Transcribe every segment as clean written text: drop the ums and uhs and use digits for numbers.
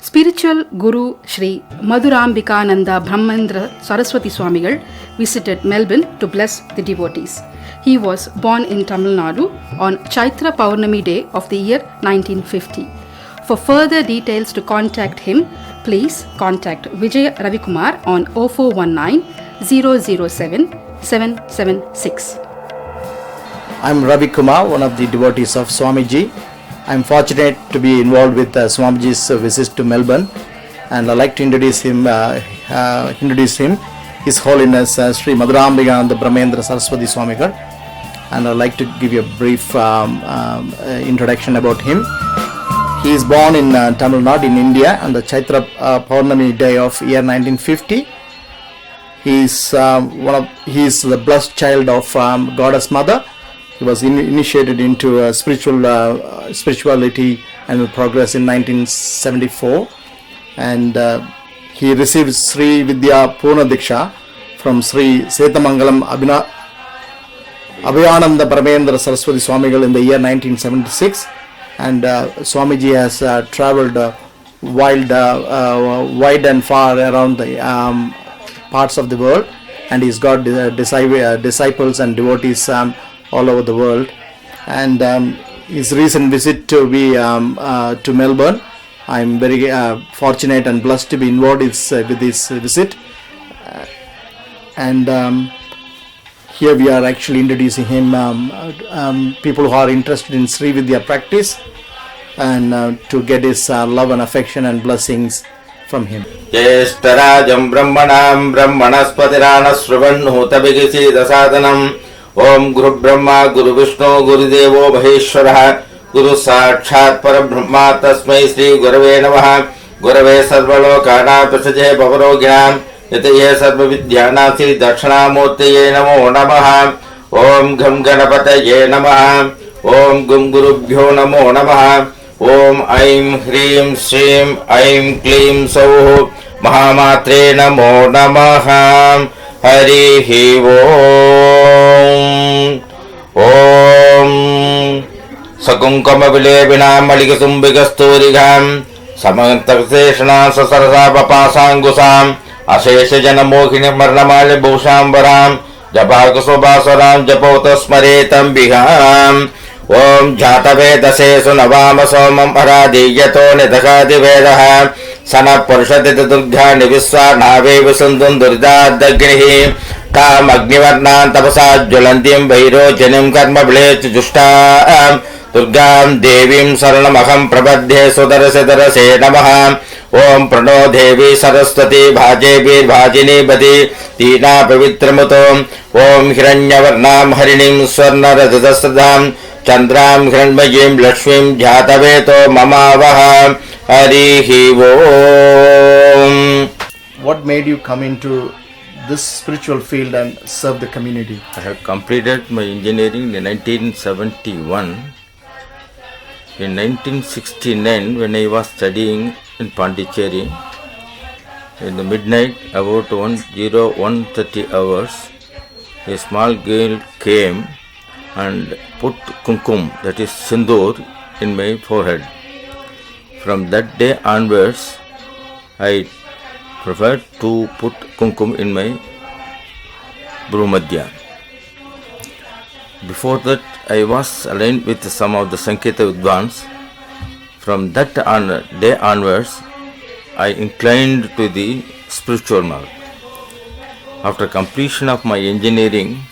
Spiritual Guru Sri MADHURAMBIKANANDA Brahmendra Sarasawati Swamigal visited Melbourne to bless the devotees. He was born in Tamilnadu on Chaitra Pournami day of the year 1950. For further details to contact him, please contact Vijay Ravikumar on 0419 007 776. I am Ravi Kumar, one of the devotees of Swamiji. I am fortunate to be involved with Swamiji's visit to Melbourne, and I'd like to introduce him. His Holiness Sri MADHURAMBIKANANDA BRAHMENDRA SARASAWATI SWAMIGAL, and I'd like to give you a brief introduction about him. He is born in Tamil Nadu in India on the Chaitra Pournami day of year 1950. He is the blessed child of Goddess Mother. He was initiated into spirituality and progress in 1974, and he received Sri Vidya Purna Diksha from Sri Setamangalam Abhayananda Brahmendra Sarasawati Swamigal in the year 1976, and Swamiji has travelled wide and far around the parts of the world, and he's got disciples and devotees all over the world. And his recent visit to Melbourne, I'm very fortunate and blessed to be involved with this visit. And here we are actually introducing him, people who are interested in Sri Vidya practice, and to get his love and affection and blessings from him. Jeshtarajam Brahmanam Brahmanaspatiranah Sruvanhutabhigisi Dasadanam Om Guru Brahma Guru Vishnu Guru Devo Maheshwarah Guru Sakshat Parabrahma Tasmai Sri Gurave Namaha Gurave Sarvalokana Prasaje Bhavarogyam Yataye Sarva Vidyanasi Dakshinamurtaye Namo Namaha Om Gam Ganapataye Namaha Om Gum Gurubhyo Namo Namaha Om Aim Hrim Shrim Aim Klim Sauh Mahamatre Namo Namaha Harihi Om Sakunkama Vilebinam Malikasumbikasturigham Samantakseshana Sasarasa Papasangusam Ashesha Janamohini Marnamali Bhushambaram Japakasobasaram Japotasmaretam Biham Om Jatavedase Sunavama Somam Aradiyato Nidakadi Vedaha Sana Purshadita Durga Niviswa Nave Visundun Durda Dagrihi Tam Agnivarnan Tapasa Julantim Vairo Janim Karma Blech Jushta Durgam Devim Saranamaham Prabadhe Sudarase Namaha Om Prano Devi Saraswati Bhaje Bir Bhajini Badi Tina Pavitramutom Om Hiranyavarnam Harinim Swarna Radhasadam Chandram Hiranmayim Lakshmim Jhataveto Mamavaha Harihi Om. What made you come into this spiritual field and serve the community? I have completed my engineering in 1971. In 1969, when I was studying in Pondicherry, in the midnight, about 1:30 hours, a small girl came and put kumkum, that is sindoor, in my forehead. From that day onwards, I preferred to put kumkum in my Bhrumadhya. Before that, I was aligned with some of the Sanketa Vidvans. From that day onwards, I inclined to the spiritual mark. After completion of my engineering,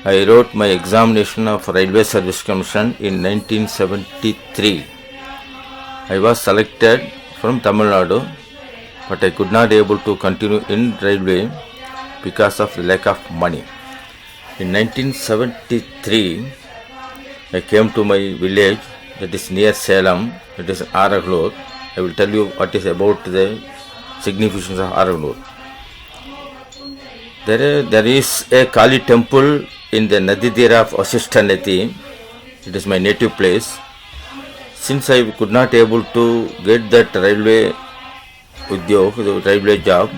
I wrote my examination of Railway Service Commission in 1973. I was selected from Tamilnadu, but I could not able to continue in railway because of the lack of money. In 1973, I came to my village, that is near Salem, that is Araglur. I will tell you what is about the significance of Araglur. There is a Kali temple in the Nadidira of Vasishthanati. It is my native place. Since I could not able to get that railway the railway job,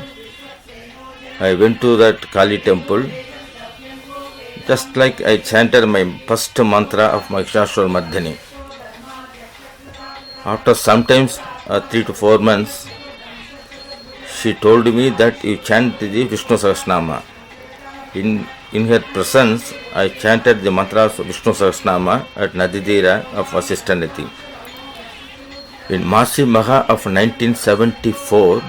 I went to that Kali temple. Just like I chanted my first mantra of my Mahishasura Mardhini. After some times 3 to 4 months, she told me that you chant the Vishnu Sahasranama. In her presence, I chanted the mantras of Vishnu Sahasranama at Nadidira of Vasishtha. In Masi Maha of 1974,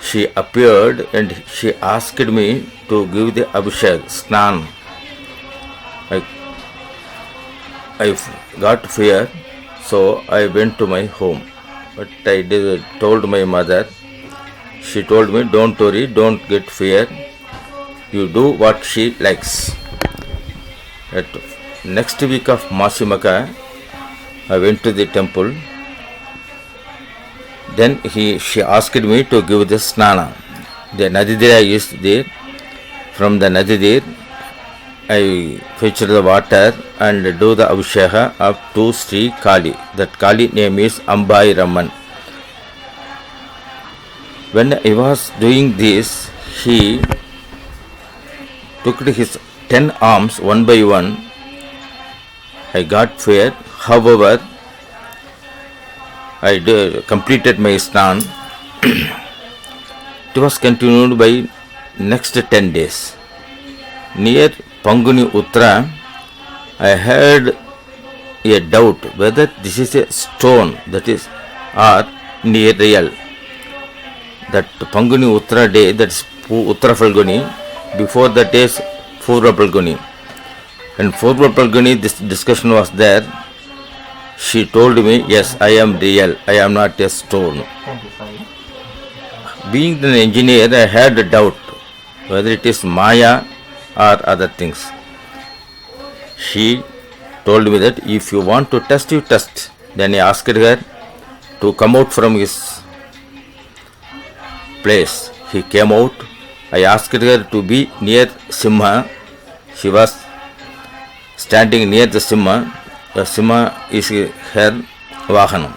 she appeared and she asked me to give the Abhishek, Snan. I got fear, so I went to my home. But I told my mother. She told me, don't worry, don't get fear. You do what she likes. At next week of Masimaka, I went to the temple. Then she asked me to give the snana. The Nadidira is there. From the Nadidir, I fetch the water and do the Abhisheka up to Sri Kali. That Kali name is Ambai Raman. When I was doing this, he took his 10 arms one by one. I got fear. However, I completed my snan. It was continued by next 10 days. Near Panguni Uttara, I had a doubt whether this is a stone that is or near real. That Panguni Uttara day, that is Uttara Falguni, before that is Purva Falguni. And Purva Falguni, this discussion was there. She told me, yes, I am real, I am not a stone. Being an engineer, I had a doubt whether it is Maya or other things. She told me that if you want to test, you test. Then I asked her to come out from his place. He came out. I asked her to be near Simha. She was standing near the Simha. The Simha is her Vahanam.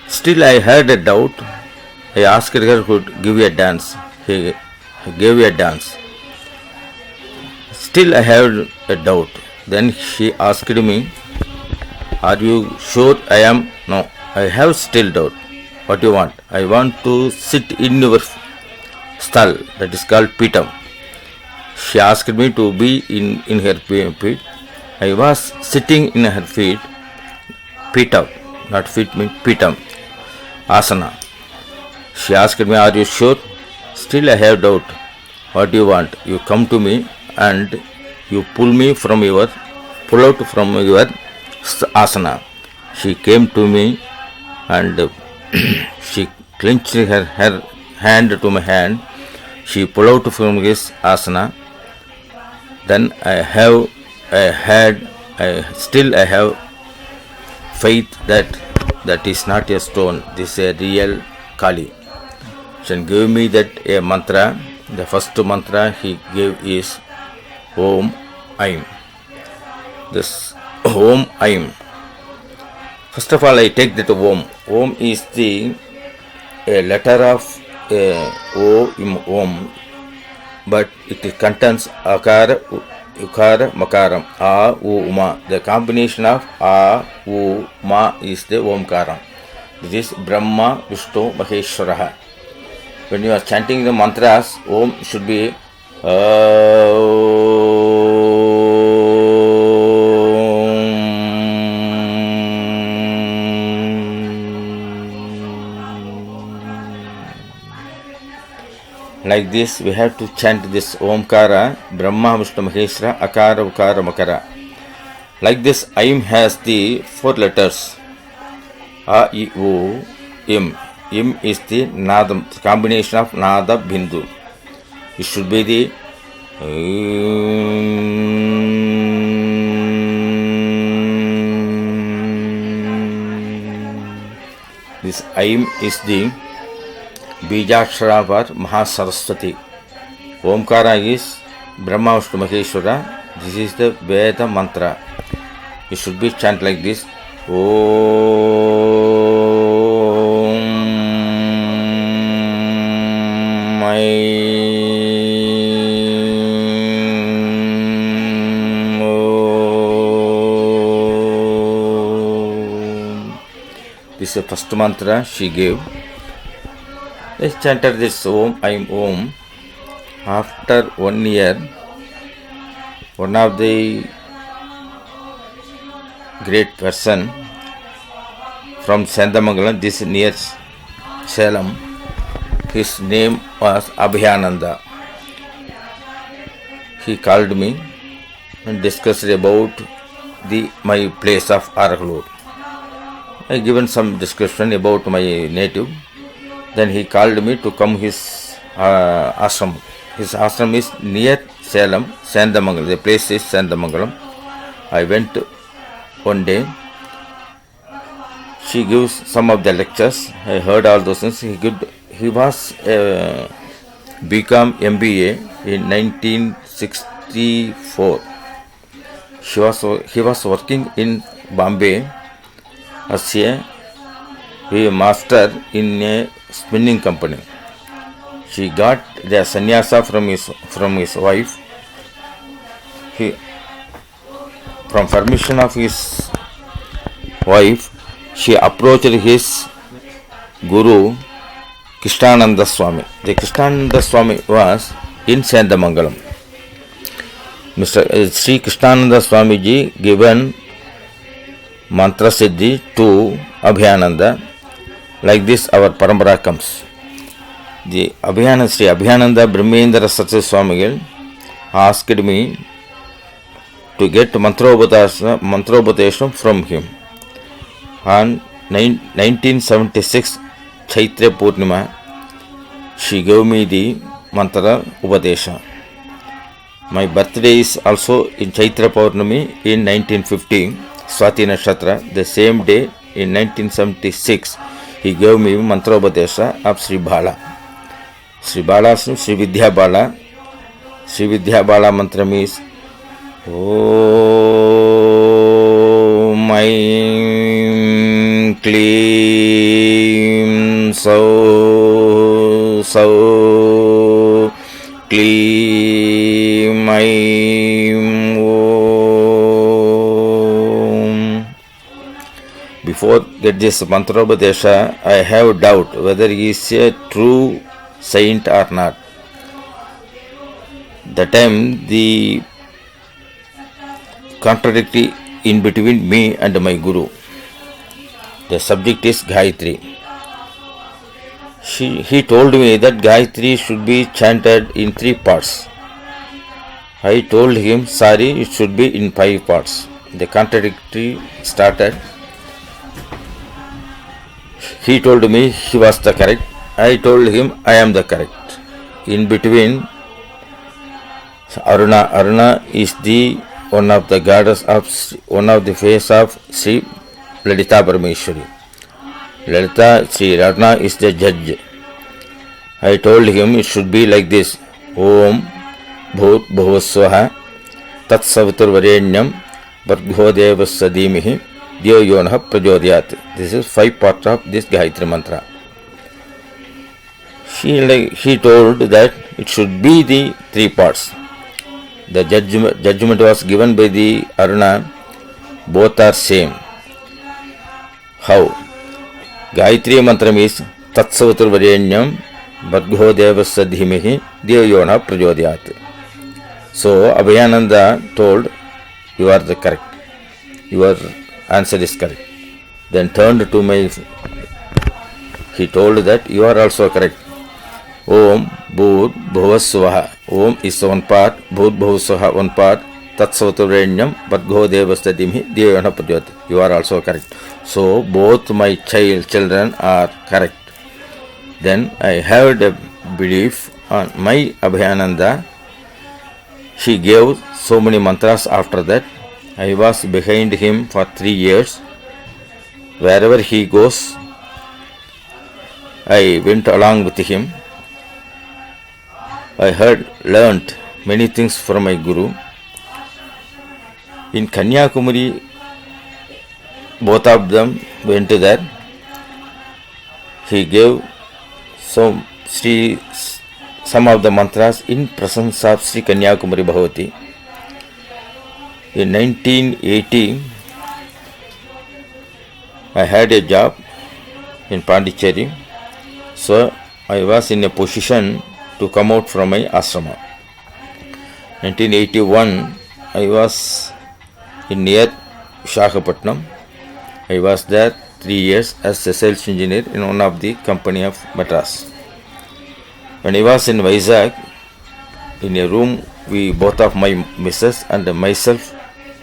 Still I had a doubt. I asked her to give a dance. He gave a dance. Still I had a doubt. Then she asked me, are you sure I am? No, I have still doubt. What do you want? I want to sit in your stall, that is called Pitam. She asked me to be in her feet. I was sitting in her feet. Pitam, not feet, mean Pitam, asana. She asked me, are you sure? Still I have doubt. What do you want? You come to me and you pull out from your asana. She came to me and she clenched her hand to my hand. She pulled out from his asana. Then I have faith that is not a stone. This is a real Kali. She gave me that a mantra. The first mantra he gave is Om Aim. This Om Aim. First of all, I take that Om. Om is the letter of O in Om, but it contains Akara, Ukara, Makaram, A, U, Ma. The combination of A, U, Ma is the Omkaram. This is Brahma, Vishnu, Maheshwaraha. When you are chanting the mantras, Om should be like this. We have to chant this Omkara, Brahma, Vishnu, Maheshwara, Akara, Ukara, Makara. Like this, Aim has the 4 letters. A, I, U, Im. Im is the Nada, combination of Nada, Bindu. It should be the this Aim is the Bijakshara for Mahasaraswati. Omkara is Brahma, Vishnu, Maheshwara. This is the Veda mantra. It should be chanted like this. Om This is the first mantra she gave. I chanted this Om, I am Om. After 1 year, one of the great person from Sandamangalam, this near Salem, his name was Abhayananda. He called me and discussed about my place of Arakalur. I given some description about my native. Then he called me to come his ashram. His ashram is near Salem, Sandamangalam. The place is Sandamangalam. I went one day. She gives some of the lectures. I heard all those things. He was become MBA in 1964. He was working in Bombay as a master in a spinning company. She got the sannyasa from his wife. From permission of his wife, she approached his guru Krishnananda Swami. The Krishnananda Swami was in Sandamangalam. Mr. Sri Krishnananda Swamiji given mantra siddhi to Abhayananda. Like this our parampara comes. The Sri Abhayananda Brahmendra Sarasawati Swamigal asked me to get mantrobhatesham from him. On 1976 Chaitra Pournami, she gave me the mantra Upadesha. My birthday is also in Chaitra Pournami in 1950, Swati Nakshatra. The same day in 1976, he gave me mantra Upadesha of Sri Bala. Sri Bala, Sri Vidya Bala. Sri Vidya Bala mantra means Om Aim Klim Sau Sau Klim Aim Om. Before get this mantra Upadesha, I have doubt whether he is a true saint or not. That time the contradictory in between me and my guru. The subject is Gayatri. He told me that Gayatri should be chanted in 3 parts. I told him, sorry, it should be in 5 parts. The contradictory started. He told me he was the correct. I told him I am the correct. In between, Aruna. Aruna is the one of the goddess of one of the face of Sri Lalita Parameshwari. Lalita, Sri Aruna is the judge. I told him it should be like this. Om Bhut Bhuvaswaha Tat Savitur Varenyam Bhargo Devasya Dhimahi Dhiyo Yonah Prachodayat. This is 5 parts of this Gayatri mantra. He told that it should be the 3 parts. The judgment was given by the Aruna. Both are same. How? Gayatri mantra means Tat Savitur Varenyam Bhargo Devasya Dhimahi Dhiyo Yonah Prachodayat. So Abhayananda told, you are the correct. Your answer is correct. Then turned to me. He told that you are also correct. Om Bhut Bhuvaswaha. Om is one part, Bhut Bhuvaswaha one part, Tat Savitur Varenyam Bhargo Devasya Dhimahi Dhiyo Yonah Prachodayat. You are also correct. So both my children are correct. Then I had a belief on my Abhayananda. He gave so many mantras after that. I was behind him for 3 years. Wherever he goes, I went along with him. I learnt many things from my guru. In Kanyakumari, both of them went there. He gave some of the mantras in presence of Sri Kanyakumari Bhavati. In 1980, I had a job in Pondicherry. So I was in a position to come out from my ashrama. 1981, I was in near Visakhapatnam. I was there 3 years as a sales engineer in one of the company of Madras. When I was in Vizag, in a room, we both of my missus and myself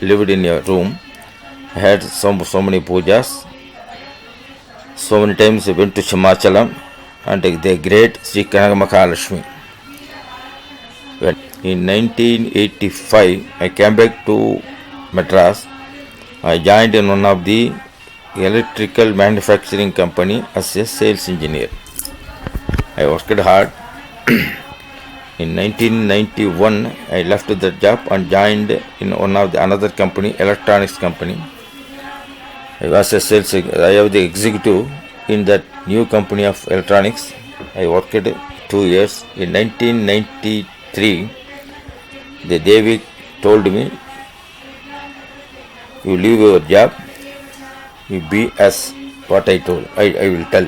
lived in a room. I had so many pujas. So many times I went to Shimachalam and the great Sri Kanagamahalakshmi. In 1985, I came back to Madras. I joined in one of the electrical manufacturing company as a sales engineer. I worked hard. In 1991, I left that job and joined in one of the another company, electronics company. I was a sales. I have the executive in that new company of electronics. I worked 2 years. In 1993, the Devi told me, "You leave your job. You be as what I told. I will tell."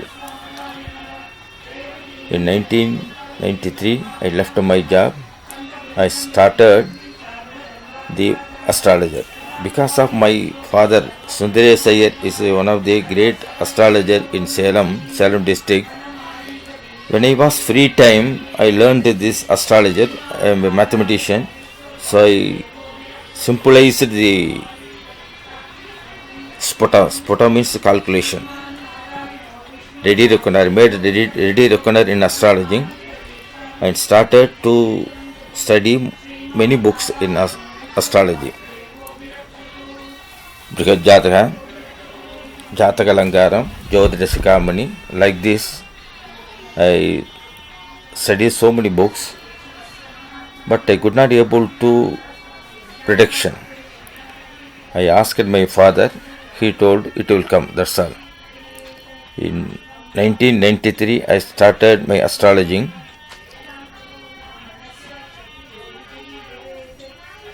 In 1993, I left my job. I started the Astrologer. Because of my father, Sundaresh Iyer is one of the great astrologer in Salem district. When I was free time, I learned this astrologer. I am a mathematician, so I simplified the spota. Spota means calculation. Ready reckoner, made ready reckoner in astrology, and started to study many books in astrology. Brihad Jataka, Jataka Langaram, Jyotirasikamani. Like this, I studied so many books, but I could not be able to prediction. I asked my father, he told it will come, that's all. In 1993, I started my astrology.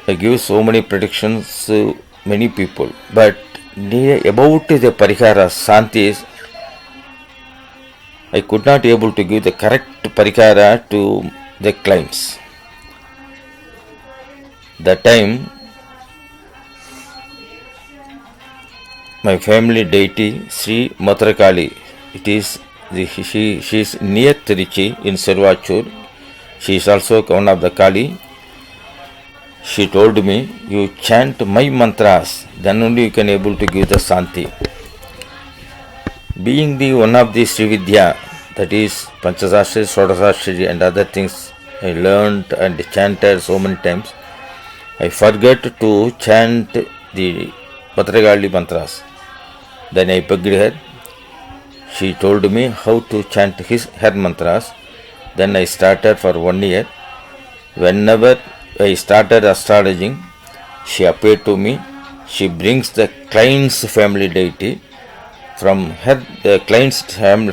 I give so many predictions to many people, but about the parikara santis, I could not be able to give the correct parikara to the clients. That time, my family deity Sri Matrakali, it is she is near Trichy in Servachur. She is also one of the Kali. She told me, "You chant my mantras, then only you can able to give the Santi." Being the one of the Sri Vidya, that is Panchasastri, Sodasastri and other things I learned and chanted so many times, I forgot to chant the Patragali mantras. Then I begged her. She told me how to chant her mantras. Then I started for 1 year. Whenever I started astrology, she appeared to me. She brings the client's family deity. From her the client's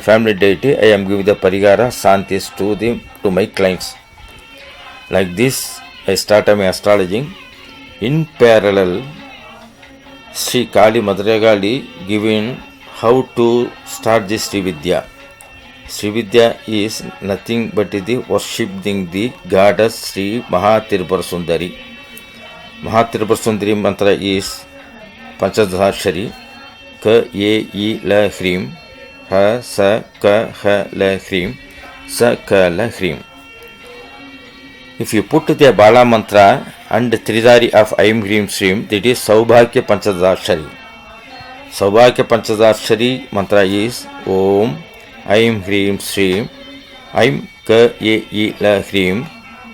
family deity, I am giving the parigara santis to my clients. Like this, I started my astrology. In parallel, Sri Kali Madragali giving how to start this Sri Vidya. Sri Vidya is nothing but the worshipping the goddess Sri Mahatirupara Sundari. Mahatirupara Sundari mantra is Panchadashari, Ka Ye I La Hrim, Ha Sa Ka Ha La Hrim, Sa Ka La Hrim. If you put the Bala mantra and Tridhari of Aim Hrim Shrim, that is Saubhakya Panchadashari. Saubhakya Panchadashari mantra is Om Aim Hrim Shrim, Aim Ka Ye I La Hrim,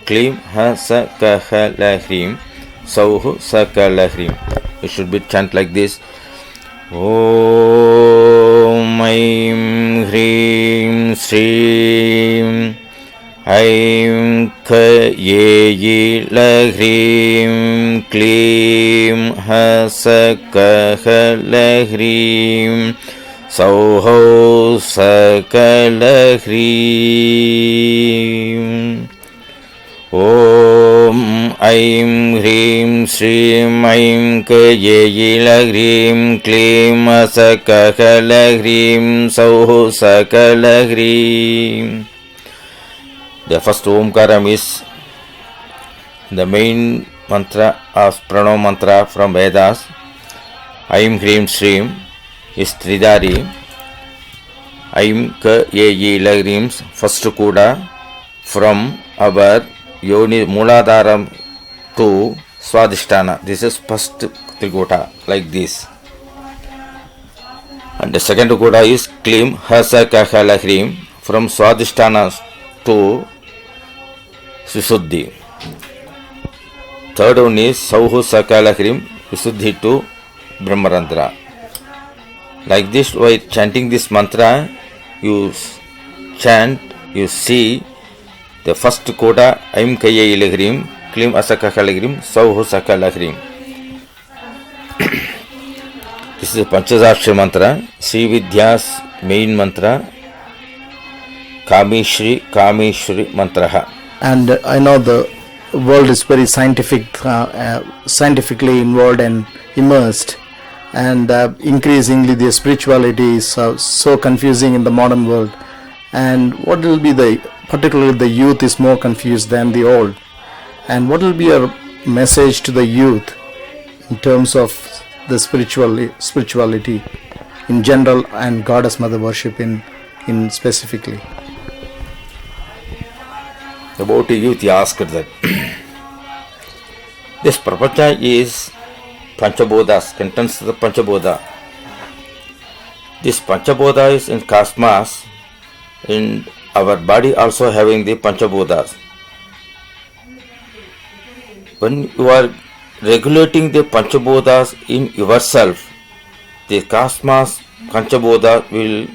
Klim Ha Sa Ka Ha La Hrim, Sauhu Sa Ka La Hrim. It should be chant like this. Om Aim Hrim Shrim, Aim Ka Ye I La Hrim, Klim Ha Sa Ka Ha La Hrim, Sauho Sa Ka La Hrim. Om ऐं ह्रीं श्रीं ऐं कयेयिलह्रीं क्लीं सकलह्रीं सौः सकलह्रीं. The first Omkaram is the main mantra of Pranav mantra from Vedas. Aim Hrim Shrim is Tridhari. Aim Ka Ye Ye Lagrims first Kuda from our Yoni Muladharam to Swadhisthana. This is first Trikuta like this. And the second Kuda is Klim Hasa Kahalahrim from Swadhisthana to Visuddhi. Third one is Sauhu Sakalahrim Visuddhi to Brahmarandra. Like this, while chanting this mantra, you chant, you see the first coda Aim Kaya Ilagrim, Klim Asakakalagrim, Sauhu Sakalahrim. This is a Panchadakshara mantra, Sri Vidya's main mantra, Kamishri mantraha. And I know the world is very scientifically involved and immersed, and increasingly the spirituality is so confusing in the modern world. And what will be particularly the youth is more confused than the old. And what will be your message to the youth in terms of the spirituality in general and Goddess Mother worship in specifically? About the youth, he asked that this prapacha is Panchabodhas, contents the Panchabodha. This Panchabodha is in cosmos, in our body also having the Panchabodhas. When you are regulating the Panchabodhas in yourself, the cosmos Panchabodha will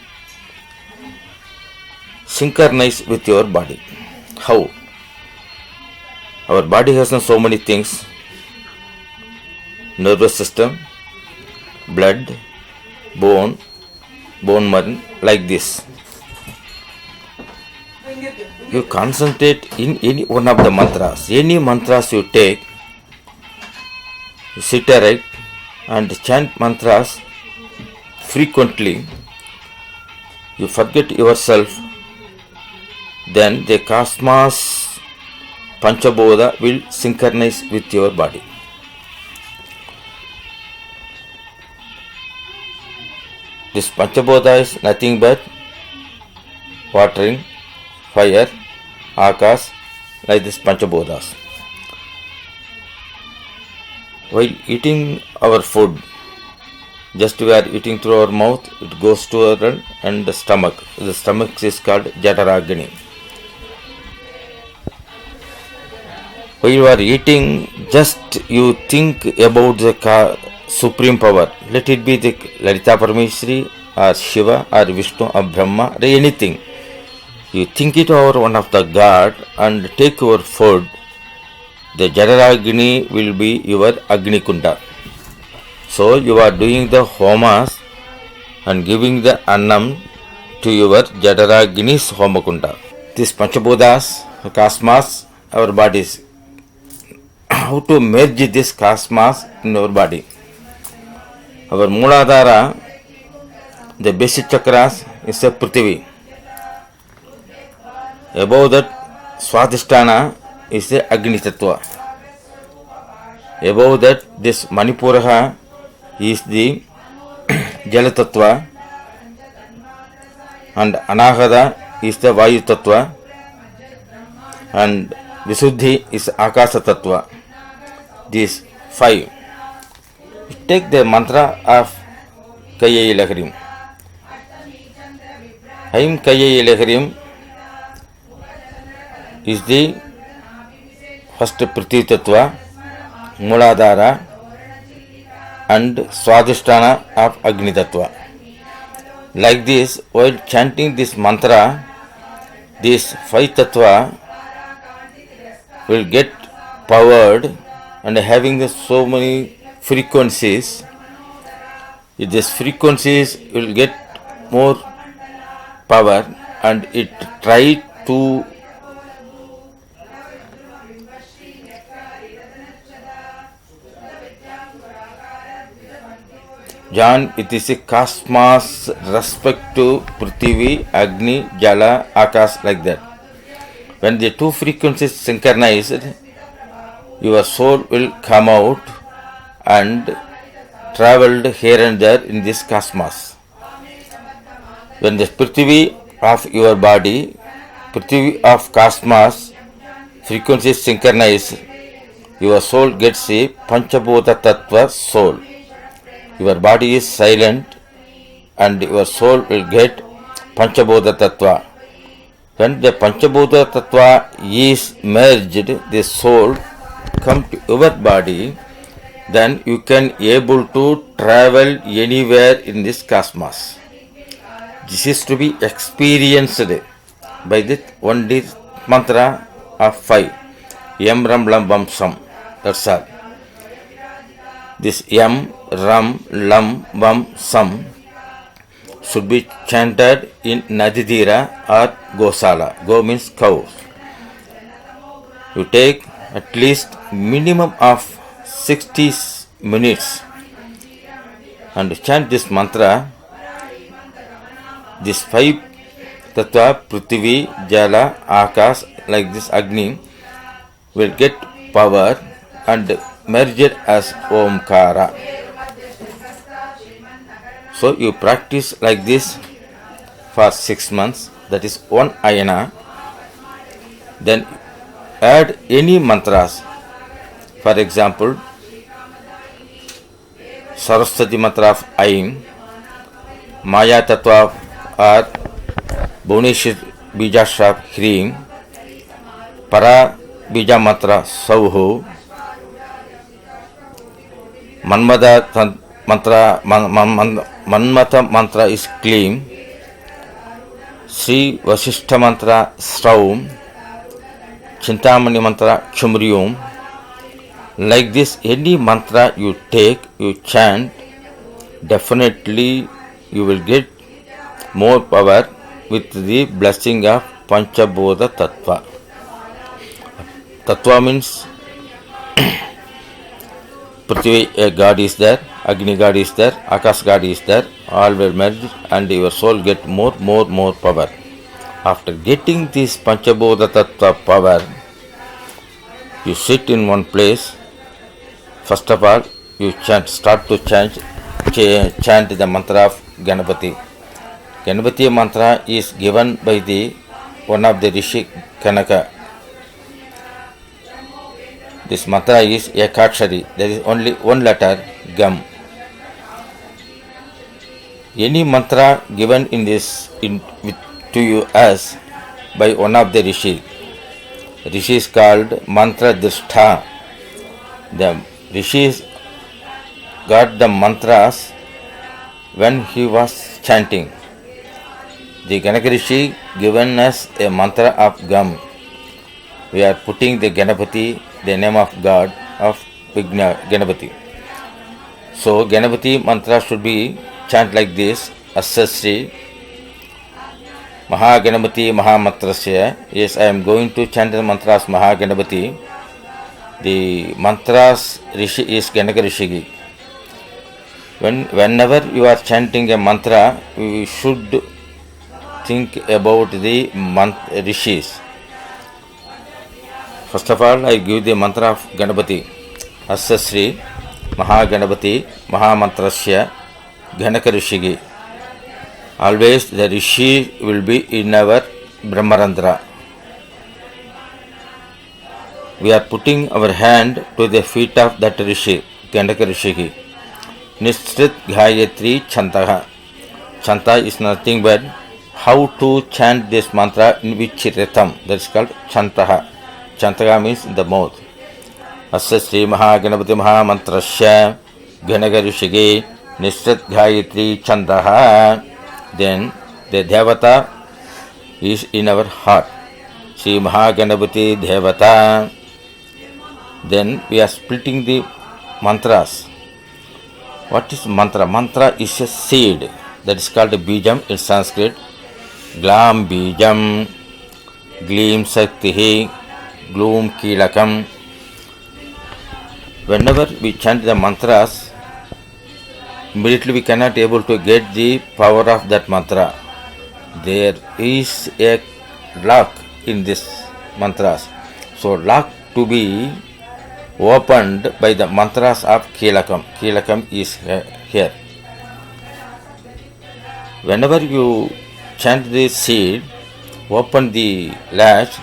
synchronize with your body. How? Our body has so many things: nervous system, blood, bone marrow, like this. You concentrate in any one of the mantras. Any mantras you take, you sit erect and chant mantras frequently. You forget yourself. Then the cosmos Panchabodha will synchronize with your body. This Panchabodha is nothing but watering, fire, Akash, like this Panchabodhas. While eating our food, just we are eating through our mouth, it goes to our and the stomach. The stomach is called Jataragni. While you are eating, just you think about the supreme power. Let it be the Lalita Parameshwari or Shiva or Vishnu or Brahma or anything. You think it over one of the God and take your food. The Jataragni will be your Agni Kunda. So you are doing the homas and giving the annam to your Jataragni's Homakunda. This Panchabodhas, cosmos, our bodies. How to merge this cosmos in our body? Our Muladhara, the basic chakras, is a Prithvi. Above that, Swadhisthana is the Agni Tattva. Above that, this Manipuraha is the Jala Tattva, and Anahada is the Vayu Tattva, and Visuddhi is Akasa Tattva. These 5. Take the mantra of Kaya Ilahrim. Aim Kaya Ilahrim is the first Prithvi Tattva, Muladhara, and Swadhisthana of Agni Tattva. Like this, while chanting this mantra, this 5 Tattva will get powered and having so many frequencies. These frequencies will get more power and it try to John, it is a cosmos respect to Prithvi, Agni, Jala, Akash, like that. When the two frequencies synchronized, your soul will come out and traveled here and there in this cosmos. When the Prithvi of your body, Prithvi of cosmos, frequencies synchronized, your soul gets a Panchabhuta Tattva soul. Your body is silent and your soul will get Panchabhuta Tattva. When the Panchabhuta Tattva is merged, the soul come to your body, then you can able to travel anywhere in this cosmos. This is to be experienced by the only mantra of 5. Yam Ram Lam Vam Sam. That's all. This Yam, Ram, Lam, Vam, Sam should be chanted in Nadidira or Gosala. Go means cow. You take at least minimum of 60 minutes and chant this mantra. This 5 Tattva, Prithvi, Jala, Akash, like this Agni, will get power and merge it as Omkara. So you practice like this for 6 months, that is 1 ayana. Then add any mantras. For example, Saraswati mantra of Aim, Maya Tattva or Bhuvaneshwar Bijashra of Hrim, Para Bija mantra Sauho, Manmata mantra is Klim, Sri Vasishtha mantra Straum, Chintamani mantra Chumrium. Like this, any mantra you take, you chant, definitely you will get more power with the blessing of Panchabodha Tattva. Tattva means Prithvi, a god is there, Agni god is there, Akash god is there, all will merge and your soul get more power. After getting this Panchabodha Tattva power, you sit in one place. First of all, you start to chant the mantra of Ganapati. Ganapati mantra is given by one of the Rishi Kanaka. This mantra is Ekakshari. There is only one letter, Gam. Any mantra given to you as by one of the Rishi. Rishi is called Mantra Drishtha. The Rishis got the mantras when he was chanting. The Ganaka Rishi given us a mantra of Gam. We are putting the Ganapati, the name of God of Ganapati. So Ganapati mantra should be chant like this: Asasri Mahaganapati Mahamantrasya. Yes, I am going to chant the mantras Mahaganapati. The mantras Rishi is Ganaka Rishi. Whenever you are chanting a mantra, you should think about the Rishis. First of all, I give the mantra of Ganapati. Asasri Mahaganapati Mahamantrasya Ganaka Rishi. Always the Rishi will be in our Brahmarandra. We are putting our hand to the feet of that Rishi, Ganaka Rishi. Nistrit Gayatri Chantaha. Chanta is nothing but how to chant this mantra in which rhythm. That is called Chantaha. Chantaha means the mouth. Asya Sri Mahaganapati Mahamantrasya Ganaka Rishi Nistrit Gayatri Chantaha. Then the Devata is in our heart. Sri Mahaganapati Devata. Then we are splitting the mantras. What is mantra? Mantra is a seed. That is called Bijam in Sanskrit. Glam Bijam, Gleam Saktihi, Gloom Kilakam. Whenever we chant the mantras, immediately we cannot able to get the power of that mantra. There is a lock in this mantras. So lock to be opened by the mantras of Kilakam. Kilakam is here. Whenever you chant this seed, open the latch,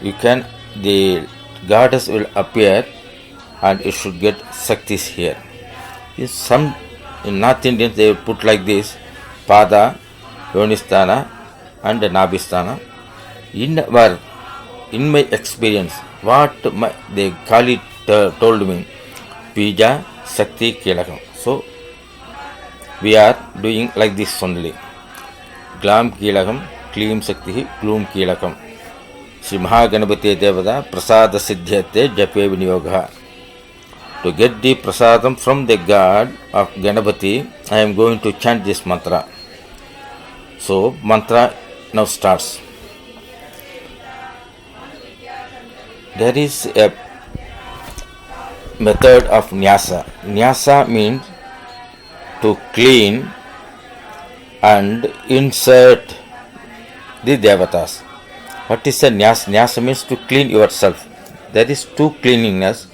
the goddess will appear and it should get Shaktis here. In North Indians they will put like this: Pada, Yonistana and Nabhisthana. In my experience, what they call it told me, Bija, Shakti, Kilakam. So we are doing like this only. Glam Kilakam, Kleem Shakti, Gloom Kilakam. Sri Mahaganapati Devada, Prasada Siddhyate, Jape Vinyoga. To get the prasadam from the god of Ganapati, I am going to chant this mantra. So, mantra now starts. There is a method of nyasa. Nyasa means to clean and insert the devatas. What is a nyasa? Nyasa means to clean yourself. There is two cleanliness.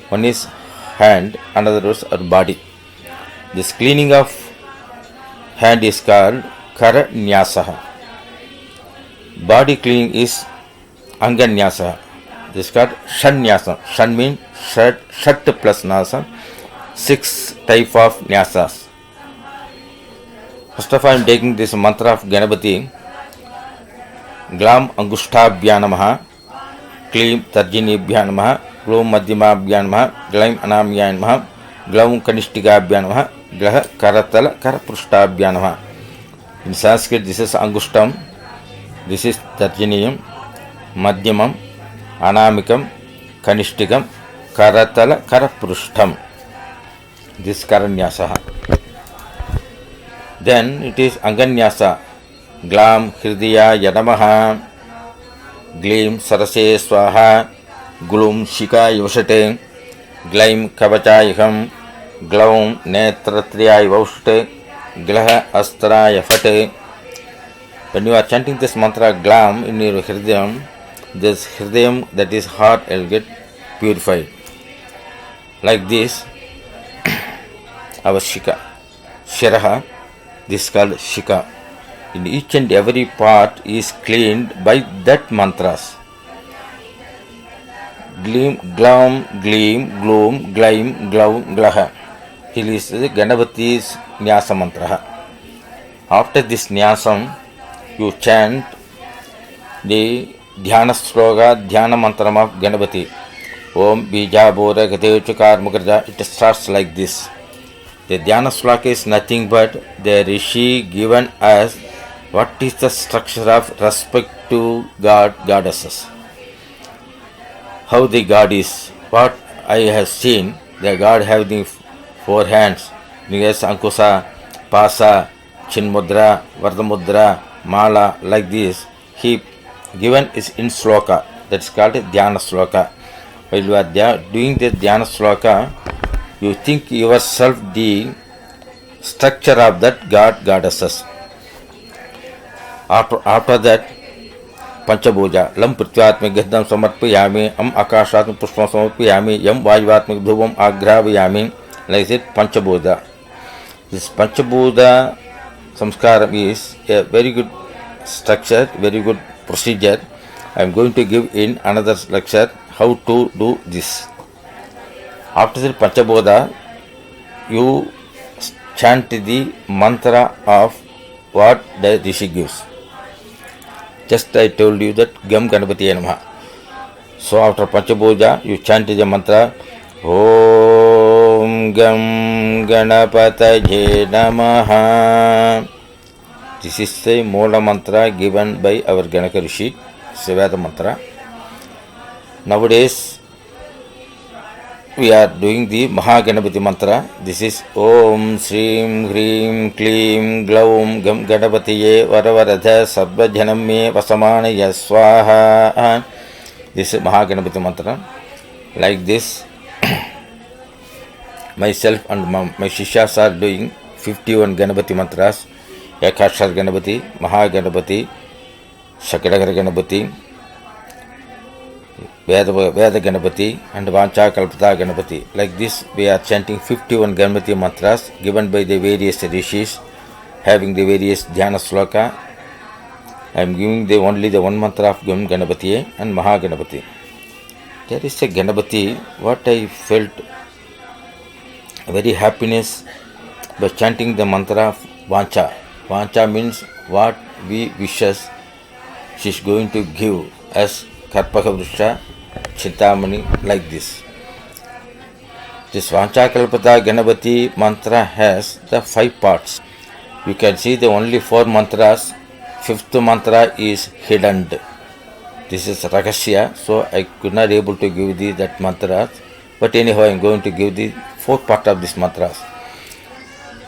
One is hand, another is our body. This cleaning of hand is called Kara Nyasaha. Body cleaning is Anga Nyasaha. This is called Shan Nyasa. Shan means Shat plus Nasa. 6 type of Nyasas. First of all, I am taking this mantra of Ganapati. Glam Angushtabhya Namaha, Kleem Tarjinibhya Namaha, Glom Madhyamabhya Namaha, Glaim Anamya Namaha, Glaum Kanishtikabhya Namaha, Glaha Karatala Karaprushtabhya Namaha. In Sanskrit, this is Angushtam, this is Tarjiniyam, Madhyamam, Anamikam, Kanishtikam, Karatala Karaprushtam. This Karanyasaha. Then it is Anganyasa. Glam Hridaya Yadamaha, Gleam Sarase Swaha, Glum Shika Yoshate, Glaim Kavachayham, Glaum Netratriya Voshte, Glaha Astra Yafate. When you are chanting this mantra Glam in your Hridayam, this Hridayam, that is heart, will get purified. Like this, our Shika, Shiraha, this is called Shika. In each and every part is cleaned by that mantras. Gleam, glam, gleam, gloom, glaim, glow, glaha. It is the Ganapati's Nyasa mantra. After this Nyasam, you chant the Dhyana Sloka, Dhyana mantra of Ganapati. Om Bija Bora Gate Chukar Mukarja. It starts like this. The Dhyana Sloka is nothing but the Rishi given us what is the structure of respect to God, goddesses. How the God is. What I have seen, the God having 4 hands, Nigas, Ankusa, Pasa, Chinmudra, Vardamudra, Mala, like this. He given is in Sloka. That's called Dhyana Sloka. While you are doing the Dhyana Sloka, you think yourself the structure of that God, goddesses. After that, Panchabhuja, Lam Prithvatmik Gaddam Samarpayami, Am Akashatmik Pushpam Samarpayami, Yam Vajvatmik Dhubam Agravayami, like that Panchabhuja. This Panchabhuja Samskaram is a very good structure, very good procedure. I am going to give in another lecture how to do this. After the Panchabhuja, you chant the mantra of what the Rishi gives. Just I told you that Gam Ganapati Namaha. So after Panchabhuja, you chant the mantra Om Gam Ganapataye Namaha. This is the Mola mantra given by our Ganaka Rishi, Sevada mantra. Nowadays, we are doing the Mahaganapati mantra. This is Om Shrim Hrim Klim Glaum Gam Ganapatiye Varavaradha Sarvajhanam Me Vasamanaya Swaha. This is Mahaganapati mantra. Like this, myself and my Shishyas are doing 51 Ganapati mantras, Ekashar Ganapati, Maha Ganapati, Shakadagara Ganapati, Veda Ganapati and Vancha Kalpata Ganapati. Like this we are chanting 51 Ganapati mantras given by the various rishis, having the various dhyana sloka. I am giving only the one mantra of Gam Ganapati and Maha Ganapati. There is a Ganapati, what I felt very happiness by chanting the mantra of Vancha. Vancha means what we wishes she is going to give as Karpaka Vrishya, Chintamani, like this. This Vancha Kalpata Ganapati mantra has the 5 parts. You can see the only 4 mantras. 5th mantra is hidden. This is Rakasya, so I could not able to give thee that mantra. But anyhow, I am going to give the 4th part of this mantras.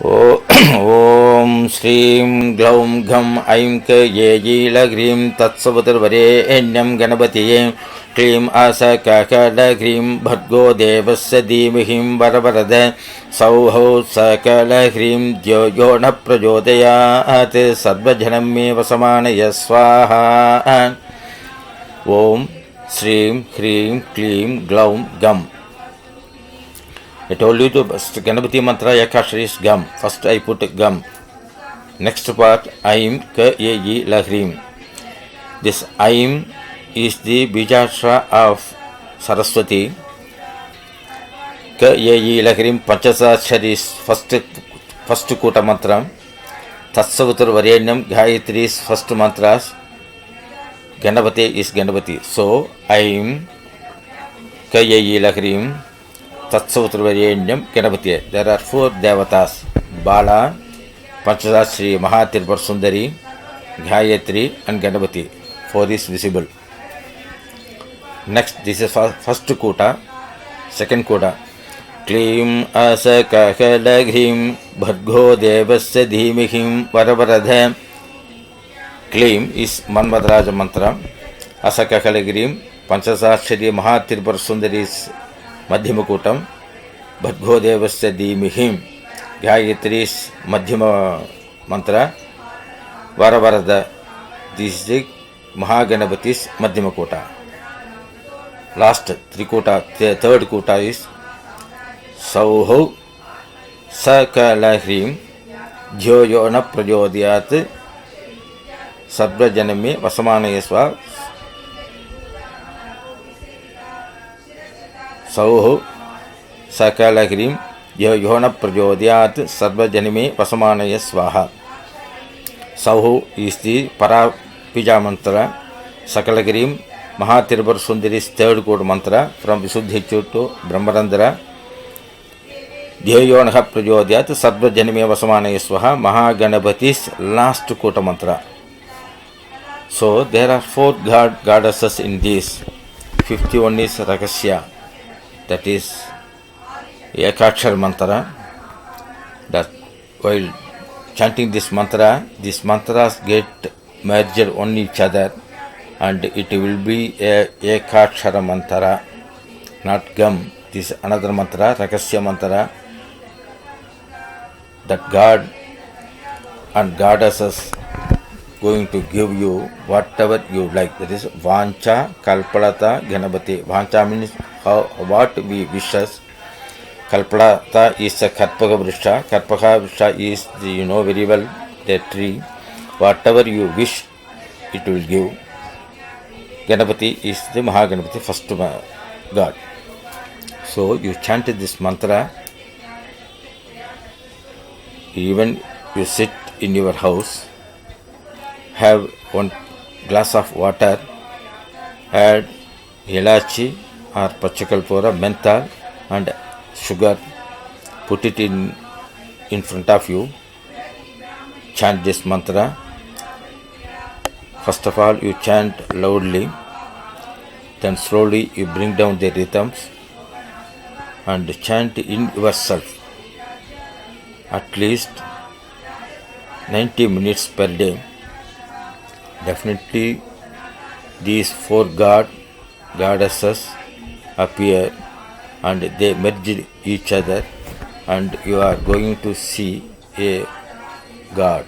Om Shrim Glaum Gham Aim Ka Ye Jila Grim Tatsavatar Vare Enyam Ganapatiye Klim Asa Kakala Grim Bhargo Devasya Dimihim Varavarada Sauho Sakala Grim Jyona Prajodayat Sarvajanam Me Vasamanaya Swaha. Om Shrim Hrim Klim Glaum Gam. I told you to Ganapati mantra Yakashar is Gam. First I put Gam. Next part Aim Ka Ye Ji Lahrim. This Aim is the Bijashra of Saraswati. Ka Ye Ji Lahrim Panchasachar is first Kuta mantra. Tatsavatar Varenyam Gayatri is first mantras. Ganapati is Ganapati. So Aim Ka Ye Ji Lahrim Tatsavatravarenyam Ganapati. There are 4 devatas: Bala, Panchadashri, Mahatirpar Sundari, Gayatri and Ganapati. 4 is visible. Next, this is first Kuta. Second Kuta. Klim Asa Kakalagrim Bhargo Devasya Dhimihim Varavaradha. Klim is Manmadraja mantra. Asa Kakalagrim Panchadashri, Mahatirpar Sundari is Madhyama Kutam, Bhargo Devasya Dhimihim, Gayatri is Madhyama mantra, Varavarada. This is the Mahaganapati's Madhyama Kuta. Last 3 Kuta, third Kuta is Sauho Sakalahrim Jyoyona Prajodhyat Sarvajaname Vasamanayasva. Sauho Sakalahrim Yohana Prajodyat Sarvajanime Vasamanaya Swaha. Sauho is the Parapija mantra. Sakalagrim Mahatirpar Sundari's 3rd code mantra from Visuddhichu to Brahmarandra. Yohana Prajodyat Sarvajanime Vasamanaya Swaha. Mahaganapati's last kota mantra. So there are 4 goddesses in this. 51 is Rakasya. That is Ekakshar mantra. That while chanting this mantra, these mantras get merged on each other and it will be a Ekakshara mantra, not Gam. This is another mantra, Rakasya mantra. That God and goddesses going to give you whatever you like. That is Vancha Kalpalata Ganapati. Vancha means what we wishes. Kalpalata is a Karpaka Vrishya. Karpaka Vrishya is the, you know very well, the tree. Whatever you wish, it will give. Ganapati is the Mahaganapati, first God. So you chanted this mantra. Even you sit in your house, have 1 glass of water, add elachi or pachakalpura, menthol and sugar, put it in front of you, chant this mantra. First of all you chant loudly, then slowly you bring down the rhythms and chant in yourself at least 90 minutes per day. Definitely these 4 goddesses appear and they merge each other and you are going to see a God.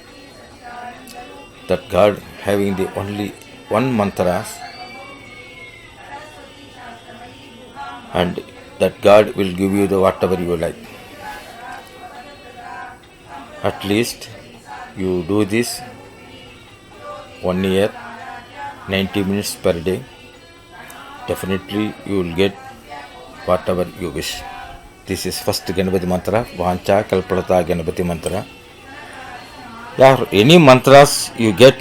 That God having the only one mantra, and that God will give you the whatever you like. At least you do this 1 year, 90 minutes per day. Definitely you will get whatever you wish. This is first Ganapati mantra, Vancha Kalpalata Ganapati mantra. There are any mantras you get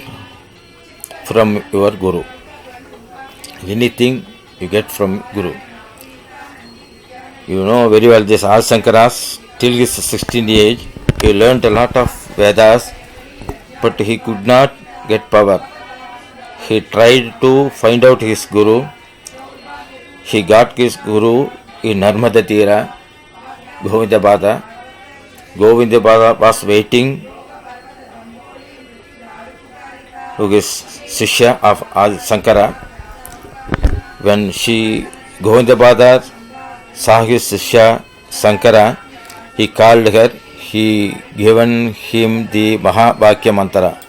from your Guru. Anything you get from Guru. You know very well this Adi Sankaras, till his 16th age, he learnt a lot of Vedas, but he could not get power. He tried to find out his Guru. He got his Guru in Narmada Tira, Govindabada. Govindabada was waiting to his Sishya of Adi Sankara. When Govindabada saw his Sishya Sankara, he called her. He given him the Mahabhakya mantra.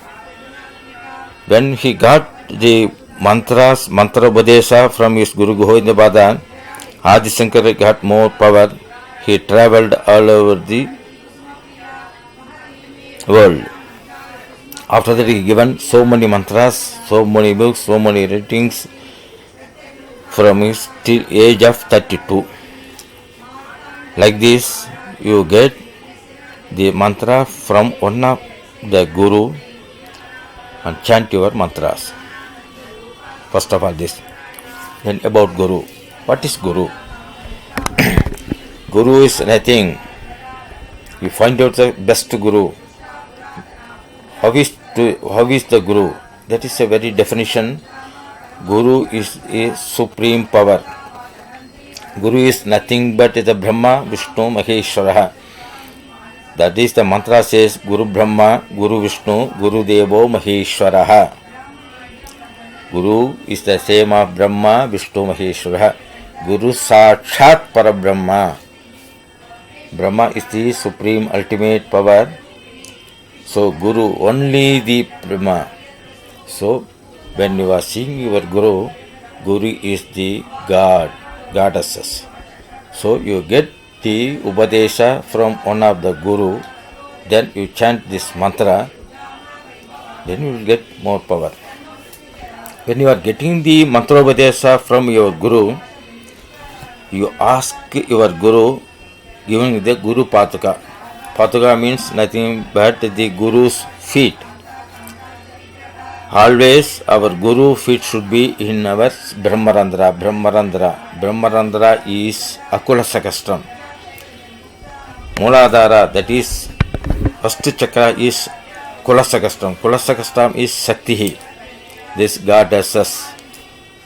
When he got the mantra Ubadesha from his Guru Govindabada, Adi Sankara got more power. He travelled all over the world. After that, he given so many mantras, so many books, so many writings from his till age of 32. Like this, you get the mantra from one of the Guru and chant your mantras. First of all this. Then about Guru. What is Guru? Guru is nothing. You find out the best Guru. How is the Guru? That is a very definition. Guru is a supreme power. Guru is nothing but the Brahma, Vishnu, Maheshwara. That is the mantra says Guru Brahma, Guru Vishnu, Guru Devo, Maheshwara. Guru is the same of Brahma, Vishnu, Maheshwara. Guru Sakshat Parabrahma. Brahma is the supreme ultimate power. So Guru only the Brahma. So when you are seeing your Guru, Guru is the God, goddesses. So you get the Upadesha from one of the Guru, then you chant this mantra, then you will get more power. When you are getting the mantra Upadesha from your Guru, you ask your Guru giving the Guru Patuka. Patuka means nothing but the Guru's feet. Always our Guru feet should be in our Brahmarandra. Brahmarandra is Akula Sakastram. Muladhara, that is first chakra, is Kulasakastram. Kulasakastram is Sakti, this goddesses.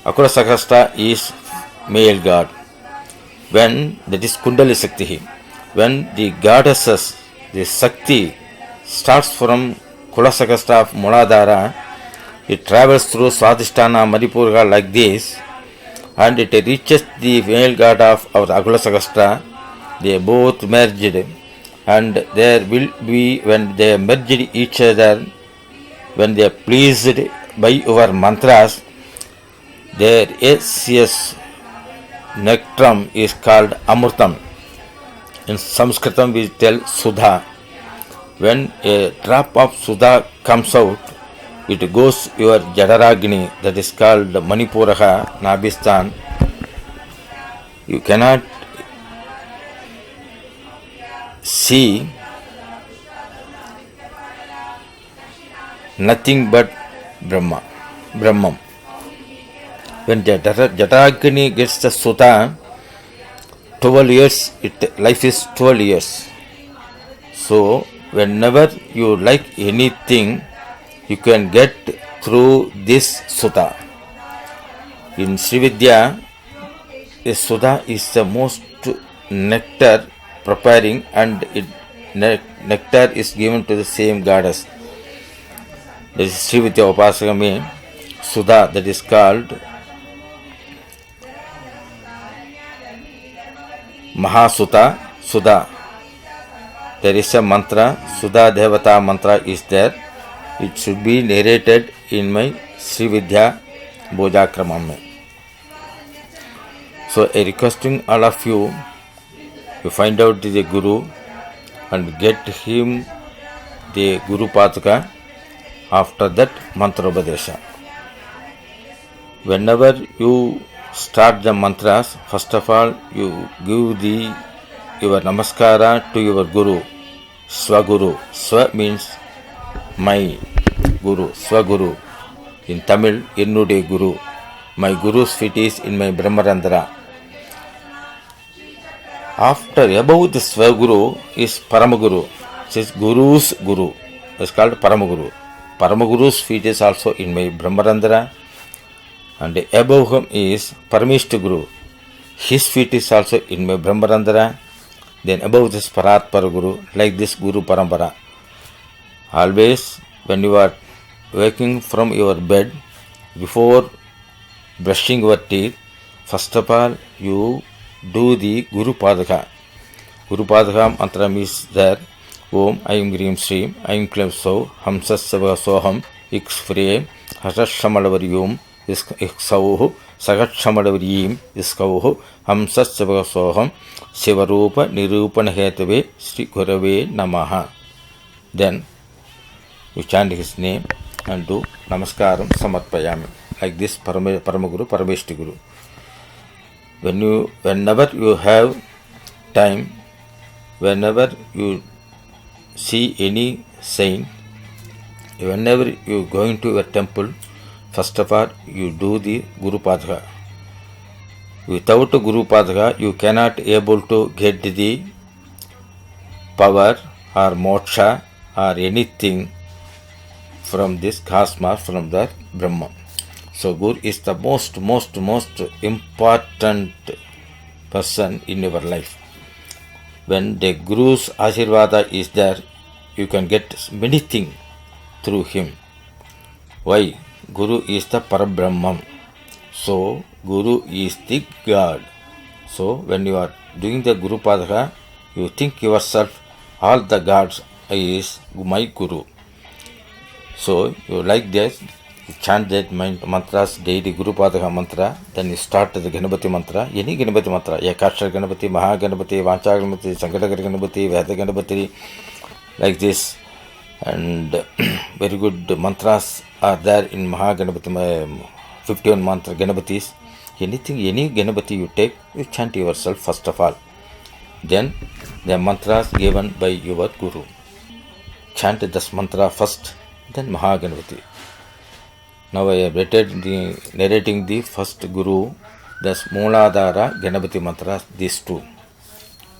Akula Sakastra is male god. When that is Kundali Sakti. When the goddesses, the Sakti, starts from Kulasakastra of Muladhara, it travels through Swadhisthana, Manipura like this, and it reaches the male god of our Akula Sakastra. They both merged, and there will be, when they merged each other, when they are pleased by your mantras, their aces nectrum is called Amrutam. In Sanskritam we tell Sudha. When a drop of Sudha comes out, it goes your Jadaragni, that is called Manipuraha, Nabistan. You cannot see nothing but Brahman. When Jadaragni gets the Sudha, 12 years, life is 12 years. So, whenever you like anything, you can get through this Sudha. In Srividya, this Sudha is the most nectar preparing, and nectar is given to the same goddess. That is Srividya Upasakame Sudha, that is called Mahasuta Sudha. there is a mantra, Sudha Devata mantra is there. It should be narrated in my Sri Vidya Bojakramam. So I requesting all of you to find out the Guru and get him the Guru Pataka. After that, mantra Ubadesha. Whenever you start the mantras, first of all, you give your namaskara to your Guru, Swaguru. Swa means my Guru, Swaguru. In Tamil, Ennude Guru. My Guru's feet is in my Brahmarandhara. After, above the Swaguru is Paramaguru. It is Guru's Guru. It's called Paramaguru. Paramaguru's feet is also in my Brahmarandhara. And above him is Paramishta Guru. His feet is also in my Brahmarandhara. Then above this Paratpara Guru, like this Guru Parampara. Always when you are waking from your bed, before brushing your teeth, first of all you do the Guru Padaka. Guru Padaka mantra is there. Om Aim Grim Srim Aim Klem So Hamsas Sava Soham X Frame Hasas Shamadavaryum Iksauhu Sagat Shamadavaryim Iskauhu Hamsas Sava Soham Sivarupa Nirupan Hetave Sri Gurave Namaha. Then you chant his name and do Namaskaram Samarpayami. Like this Paramaguru, Parameshti Guru. Whenever you have time, whenever you see any saint, whenever you going to a temple, first of all you do the Guru Padaka. Without Guru Padaka, you cannot able to get the power or moksha or anything from this cosmos, from the Brahma. So Guru is the most important person in your life. When the Guru's Ashirvada is there, you can get many things through him. Why? Guru is the Parabrahman. So Guru is the God. So when you are doing the Guru Padaka, you think yourself, all the gods is my Guru. So you like this, you chant that mantras daily, Guru Padaka mantra, then you start the Ganapati mantra, any Ganapati mantra, Yakashar Ganapati, Maha Ganapati, Vancha Ganapati, Sankara Ganapati, Veda Ganapati, like this. And very good mantras are there in Maha Ganapati, 51 mantra Ganapatis. Anything, any Ganapati you take, you chant yourself first of all. Then the mantras given by your Guru. Chant this mantra first, then Maha Ganapati. Now I have narrating the first Guru, thus Mooladhara, Ganapati mantra, these two.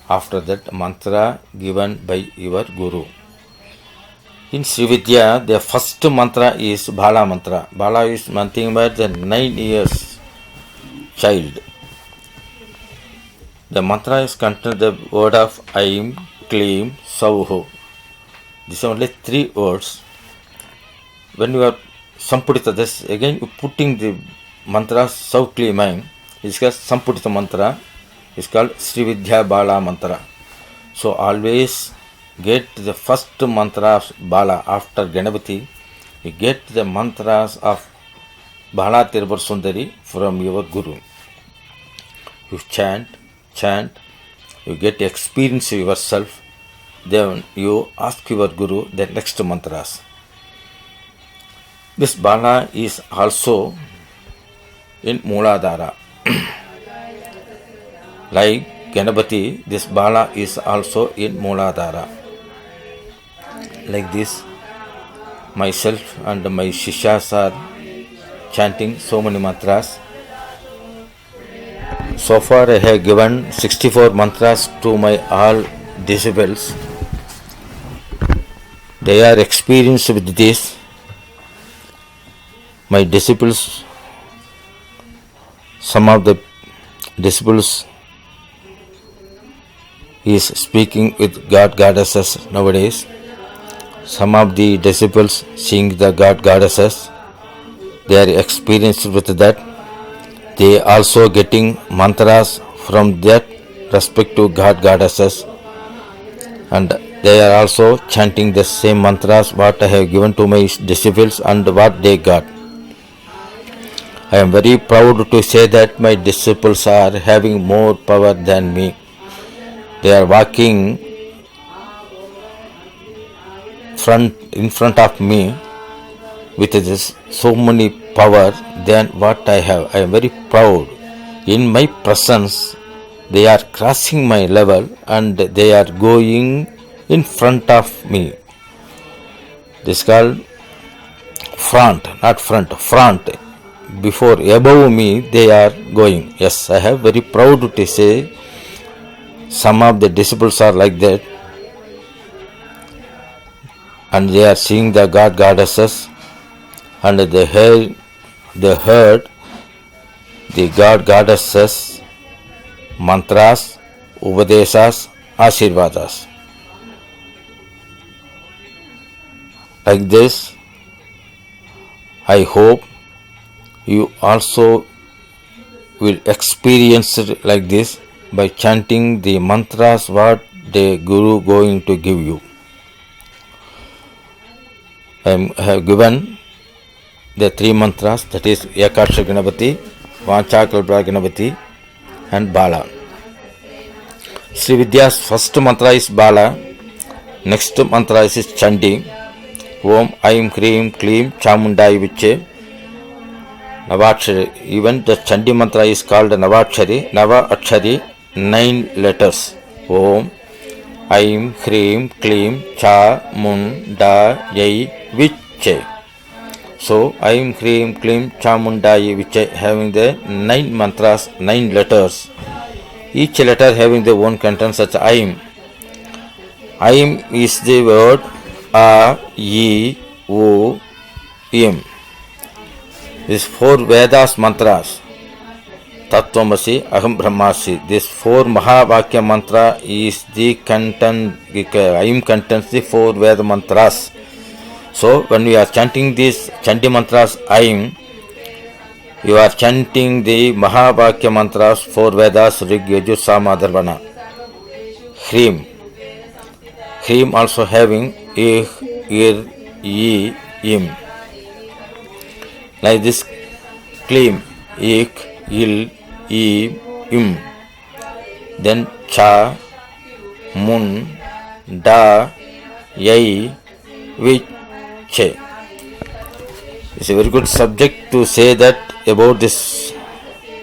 After that, mantra given by your Guru. In Sri Vidya, the first mantra is Bala mantra. Bala is nothing but the 9 years child. The mantra is contained the word of Aim, Kleem, Sauho. These are only 3 words. When you are Sampudita, this again you putting the mantra Sau Kleem Aim. It's called Sampudita mantra. It's called Sri Vidya Bala mantra. So always get the first mantra of Bala after Ganapati. You get the mantras of Bala Tirupur Sundari from your Guru. You chant, you get experience yourself, then you ask your Guru the next mantras. This Bala is also in Mooladhara. Like Ganapati, this Bala is also in Mooladhara. Like this, myself and my Shishyas are chanting so many mantras. So far I have given 64 mantras to my all disciples. They are experienced with this. My disciples, some of the disciples is speaking with God goddesses nowadays. Some of the disciples seeing the God goddesses, they are experienced with that. They also getting mantras from that respective God goddesses, and They are also chanting the same mantras what I have given to my disciples and what they got. I am very proud to say that my disciples are having more power than me. They are walking in front of me with this so many power than what I have. I am very proud. In my presence, they are crossing my level and they are going in front of me. This is called front, not front, front. Before, above me, they are going. Yes, I have very proud to say some of the disciples are like that. And they are seeing the god goddesses and they heard the god goddesses mantras, upadesas, ashirvadas. Like this, I hope you also will experience it like this by chanting the mantras what the Guru going to give you. I have given the three mantras, that is Ekaksha Ganapati, Vanchakalpa Ganapati and Bala. Sri Vidya's first mantra is Bala, next mantra is Chandi, Om Aim Krim Klim Chamundai Viche, Navakshari. Even the Chandi mantra is called Navakshari, Nava Akshari, 9 letters. Om Aim Krim Klim Cha Mun Da Yai Viche. So Aim Krim Klim Chamundai Viche, having the 9 mantras, 9 letters. Each letter having their own content, such as Aim. Aim is the word A, E, O, Im. These 4 Vedas mantras, Tattvamasi, Aham Brahmasi. This 4 Mahavakya mantra is the content, Aim contains the 4 Veda mantras. So when we are chanting these Chandi mantras Aim, you are chanting the Mahavakya mantras 4 Vedas, Rig, Yajur, Sama, Dharvana. Hrim. Hrim also having Ich, Ir, Yi, Im. Like this, Klim, Ik, Il, I, Im. Then Cha, Mun, Da, Yai, Viche. It's a very good subject to say that about this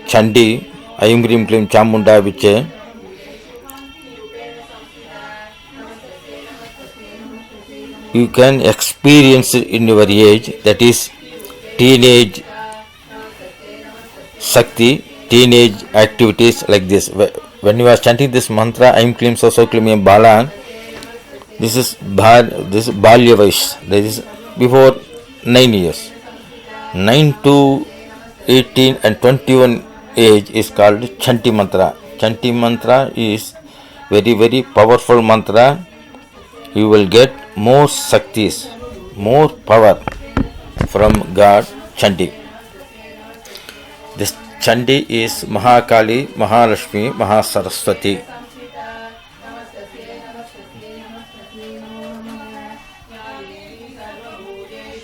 Chandi, Aim Grim Klim Chamunda Viche. You can experience it in your age, that is teenage Shakti, teenage activities like this. When you are chanting this mantra, Aim Klim Soso Klim Bala, this is Balya Vaish, that is before 9 years. 9 to 18 and 21 age is called Chanti mantra. Chanti mantra is very, very powerful mantra. You will get more Shaktis, more power from God Chandi. This Chandi is Mahakali, Mahalakshmi, Mahasaraswati.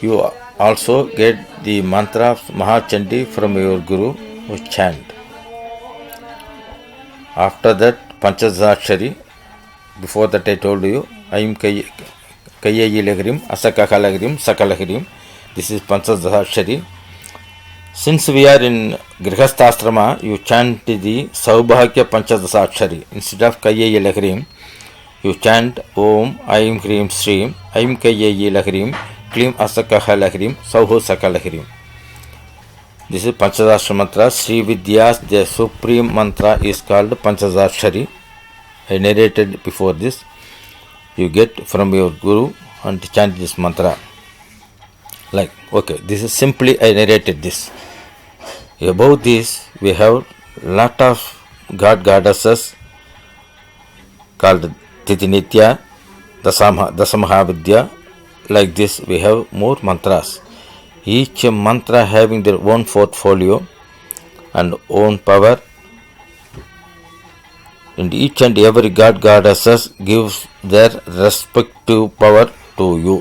You also get the mantra of Mahachandi from your Guru who chant. After that, Panchadakshari, before that I told you, Aim Kayayilagrim, Asakakalagrim, Sakalagrim. This is Panchadakshari. Since we are in Grihasthastrama, you chant the Saubhagya Panchadakshari. Instead of Kayayilagrim, you chant Om Aim Hrim Srim, Aim Kayayilagrim, Klim Asakahalagrim, Sauho Sakalagrim. This is Panchadakshara mantra. Sri Vidya's the supreme mantra is called Panchadakshari. I narrated before this. You get from your Guru and chant this mantra. Like, okay, this is simply I narrated this. Above this, we have lot of god goddesses called Titinitya, Dasamahavidya. Like this, we have more mantras. Each mantra having their own portfolio and own power. and each and every god goddesses gives their respective power to you.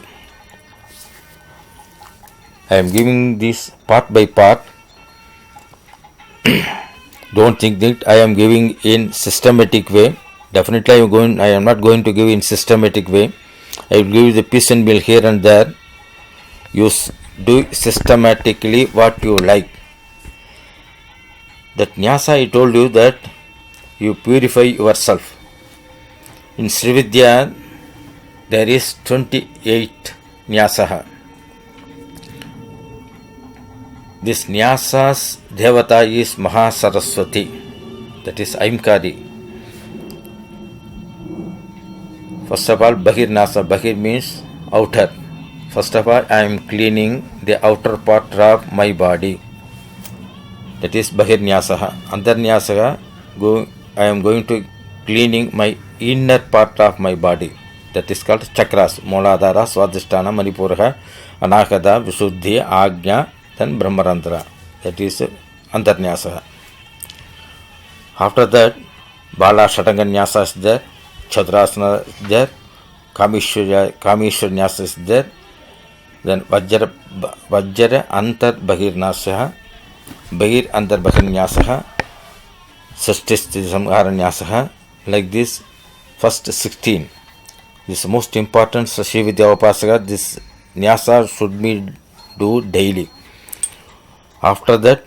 I am giving this part by part. Don't think that I am giving in systematic way. Definitely I am not going to give in systematic way. I will give you the piece and meal here and there. You do systematically what you like. That nyasa I told you that you purify yourself. In Srividya there is 28 nyasaha. This nyasa's devata is Mahasaraswati, that is Aimkari. First of all, Bahir Nasa. Bahir means outer. First of all, I am cleaning the outer part of my body. That is Bahir Nyasaha. Andar Nyasaha, I am going to cleaning my inner part of my body. That is called chakras. Mooladhara, Swadhisthana, Manipura, Anahata, Visuddhi, Agnya, then Brahmarandra. That is Antarnyasa. After that, Bala Shatanga Nyasa is there, Chadrasana is there, Kamishwar Nyasa is there, then Vajra Antar Bahir Nyasa, Bahir Antar Bahir Nyasa, Sastisthi Samhara Nyasa, like this, first 16. This is most important for Sri Vidya Upasaka. This Nyasa should be do daily. After that,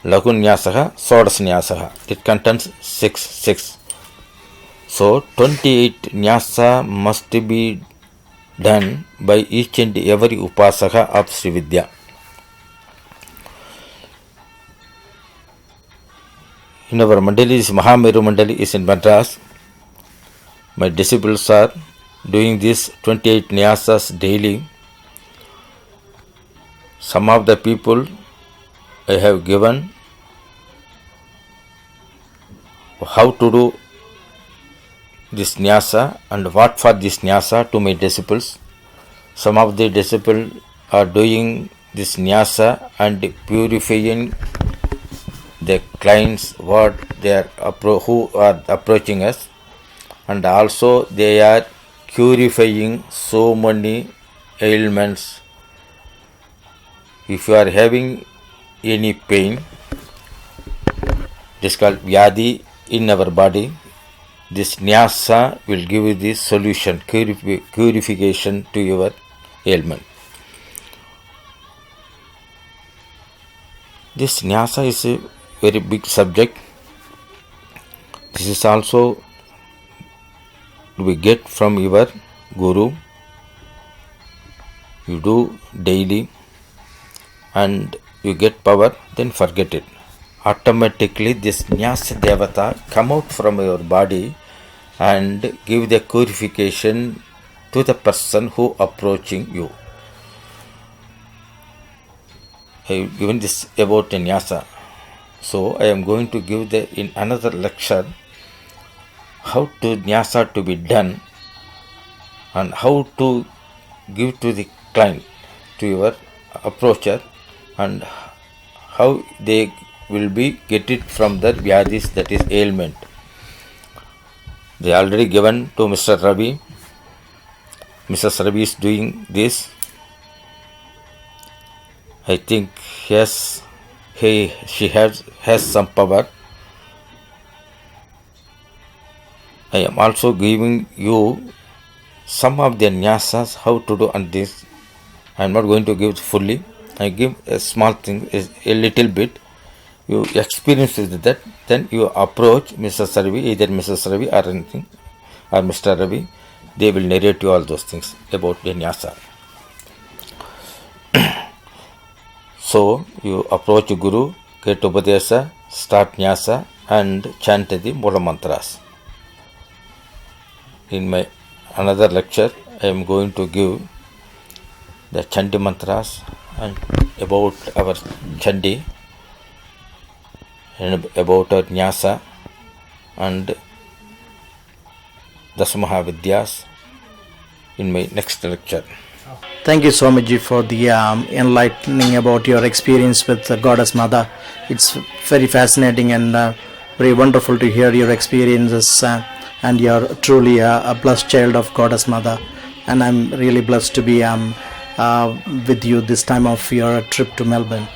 Lagu Nyasaha, Sodas Nyasaha. It contains 6. So, 28 Nyasa must be done by each and every Upasaka of Sri Vidya. In our Mandali, this Mahameru Mandali is in Madras. My disciples are doing this 28 Nyasas daily. Some of the people I have given how to do this nyasa and what for this nyasa to my disciples. Some of the disciples are doing this nyasa and purifying the clients what they are who are approaching us, and also they are purifying so many ailments. If you are having any pain, it is called vyadi in our body, this nyasa will give you the solution, purification to your ailment. This nyasa is a very big subject. This is also we get from your guru. You do daily and you get power, then forget it. Automatically this nyasa devata come out from your body and give the purification to the person who approaching you. I have given this about nyasa. So I am going to give in another lecture how to nyasa to be done and how to give to the client, to your approacher, and how they will be get it from the vyadis, that is ailment. They already given to Mr. Ravi. Mrs. Ravi is doing this. I think she has some power. I am also giving you some of the nyasas how to do on this. I am not going to give fully. I give a small thing, a little bit. You experience with that, then you approach Mrs. Ravi, either Mrs. Ravi or anything, or Mr. Ravi. They will narrate you all those things about the nyasa. So you approach Guru, get Upadesa, start nyasa, and chant the Mula mantras. In my another lecture, I am going to give the Chandi mantras and about our Chandi and about our nyasa and Dasamahavidyas in my next lecture. Thank you, Swamiji, for the enlightening about your experience with Goddess Mother. It's very fascinating, and very wonderful to hear your experiences, and you're truly a blessed child of Goddess Mother. And I'm really blessed to be with you this time of your trip to Melbourne.